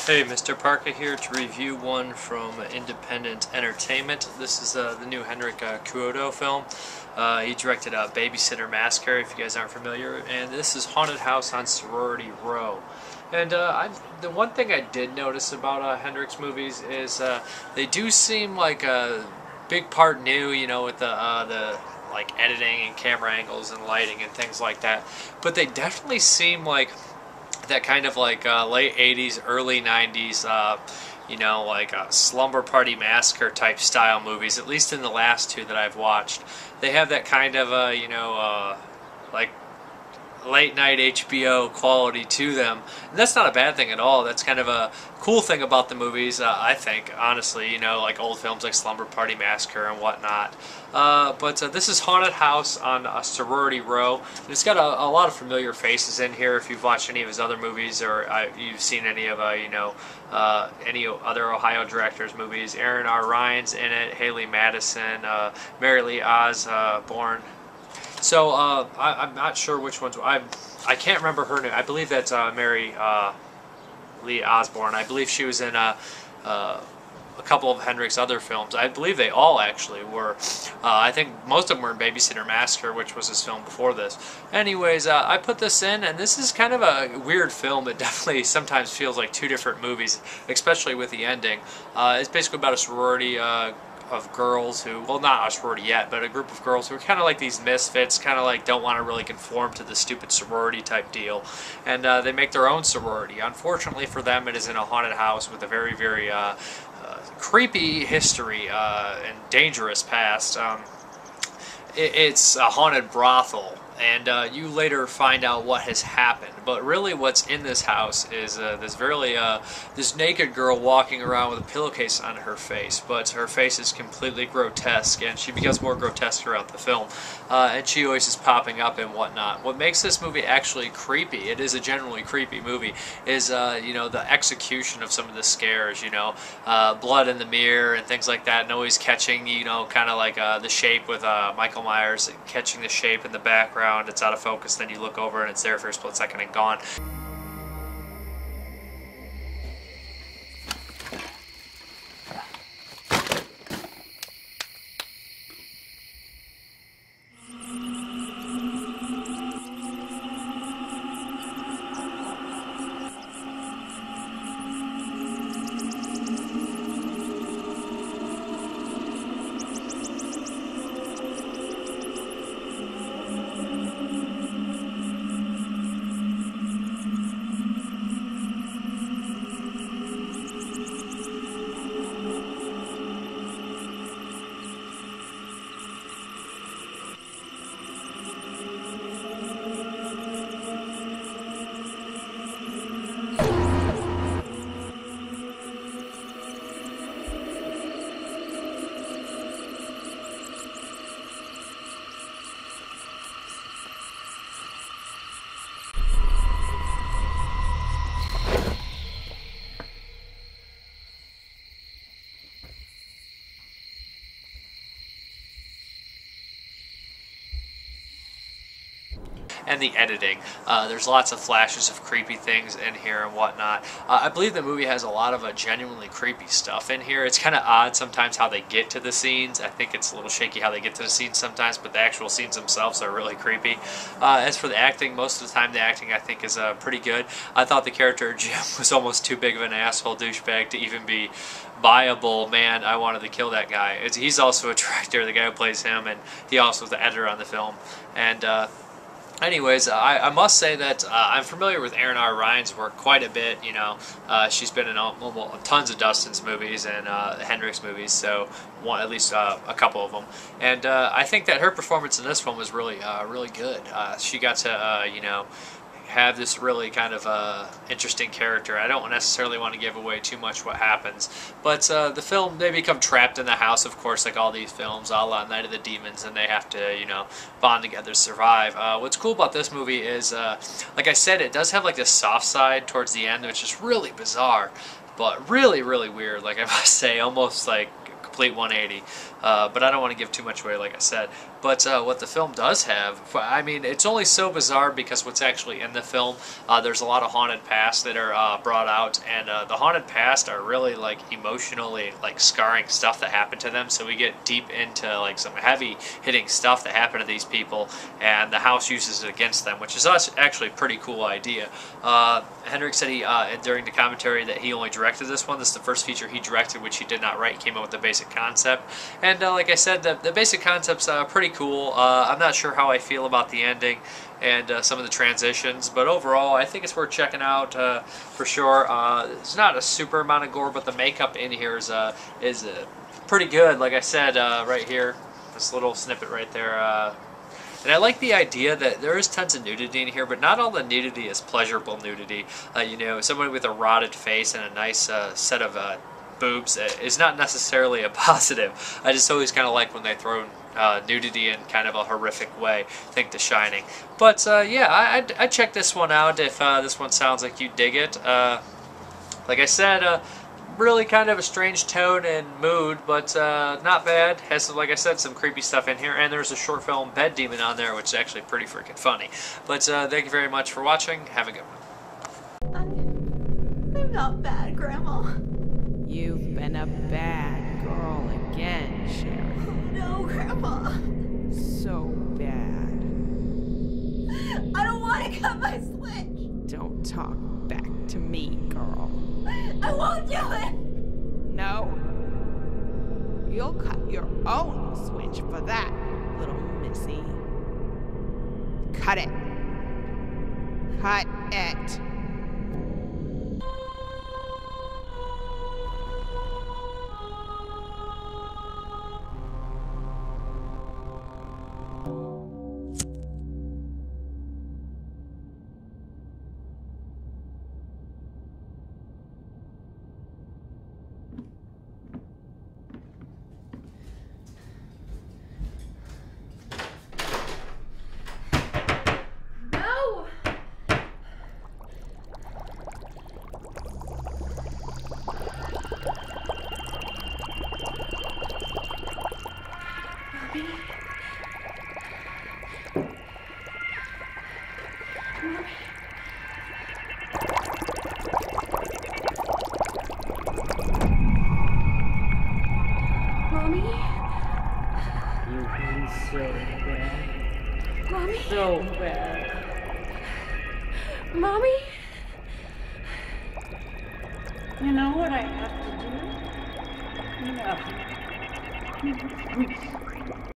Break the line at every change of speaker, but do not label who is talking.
Hey, Mrparka here to review one from Independent Entertainment. This is the new Henrique Couto film. He directed Babysitter Massacre, if you guys aren't familiar, and this is Haunted House on Sorority Row. And the one thing I did notice about Henrique's movies is they do seem like a big part new, you know, with the like editing and camera angles and lighting and things like that. But they definitely seem like that kind of like late 80s, early 90s, you know, like Slumber Party Massacre type style movies, at least in the last two that I've watched. They have that kind of, you know, like late night HBO quality to them. And that's not a bad thing at all. That's kind of a cool thing about the movies, I think, honestly, you know, like old films like Slumber Party Massacre and whatnot. But this is Haunted House on Sorority Row. And it's got a lot of familiar faces in here if you've watched any of his other movies or you've seen any of, you know, any other Ohio directors' movies. Aaron R. Ryan's in it, Haley Madison, Mary Lee Osborne. So I'm not sure which ones. I can't remember her name. I believe that's Mary Lee Osborne. I believe she was in a couple of Henrique's other films. I believe they all actually were. I think most of them were in Babysitter Massacre, which was his film before this. Anyways, I put this in, and this is kind of a weird film. It definitely sometimes feels like two different movies, especially with the ending. It's basically about a sorority of girls who, well, not a sorority yet, but a group of girls who are kind of like these misfits, kind of like don't want to really conform to the stupid sorority type deal, and they make their own sorority. Unfortunately for them, it is in a haunted house with a very, very creepy history and dangerous past. It's a haunted brothel, and you later find out what has happened. But really what's in this house is this naked girl walking around with a pillowcase on her face, but her face is completely grotesque, and she becomes more grotesque throughout the film, and she always is popping up and whatnot. What makes this movie actually creepy, it is a generally creepy movie, is you know, the execution of some of the scares, you know, blood in the mirror and things like that, and always catching, you know, kind of like the shape with Michael Myers, catching the shape in the background. It's out of focus, then you look over and it's there for a split second and gone. And the editing. There's lots of flashes of creepy things in here and whatnot. I believe the movie has a lot of genuinely creepy stuff in here. It's kind of odd sometimes how they get to the scenes. I think it's a little shaky how they get to the scenes sometimes, but the actual scenes themselves are really creepy. As for the acting, most of the time the acting I think is pretty good. I thought the character Jim was almost too big of an asshole douchebag to even be viable. Man, I wanted to kill that guy. He's also a director, the guy who plays him, and he also was the editor on the film. And anyways, I must say that I'm familiar with Aaron R. Ryan's work quite a bit. You know, she's been in tons of Dustin's movies and Henrique's movies, so at least a couple of them. And I think that her performance in this one was really, really good. She got to, you know, have this really kind of interesting character. I don't necessarily want to give away too much what happens, but the film, they become trapped in the house, of course, like all these films, a la Night of the Demons, and they have to, you know, bond together to survive. What's cool about this movie is, like I said, it does have like this soft side towards the end, which is really bizarre, but really, really weird, like I must say, almost like complete 180. But I don't want to give too much away, like I said. But what the film does have, I mean, it's only so bizarre because what's actually in the film, there's a lot of haunted past that are brought out, and the haunted past are really like emotionally like scarring stuff that happened to them. So we get deep into like some heavy hitting stuff that happened to these people, and the house uses it against them, which is actually a pretty cool idea. Henrik said during the commentary that he only directed this one. This is the first feature he directed, which he did not write. He came up with the basic concept, and like I said, the basic concept's pretty cool. I'm not sure how I feel about the ending and some of the transitions, but overall I think it's worth checking out for sure. It's not a super amount of gore, but the makeup in here is pretty good. Like I said, right here, this little snippet right there. And I like the idea that there is tons of nudity in here, but not all the nudity is pleasurable nudity. You know, someone with a rotted face and a nice set of boobs is not necessarily a positive. I just always kind of like when they throw nudity in kind of a horrific way. Think The Shining. But yeah, I'd check this one out if this one sounds like you dig it. Like I said, really kind of a strange tone and mood, but not bad. Has, like I said, some creepy stuff in here, and there's a short film Bed Demon on there, which is actually pretty freaking funny. But thank you very much for watching. Have a good one.
I'm not bad, Grandma.
You've been a bad girl again, Sherry.
Oh, no, Grandma.
So bad.
I don't want to cut my switch.
Don't talk back to me, girl.
I won't do it.
No. You'll cut your own switch for that, little missy. Cut it. Cut it.
Mommy?
You've been so bad.
Mommy?
So bad.
Mommy?
You know what I have to do? Nothing.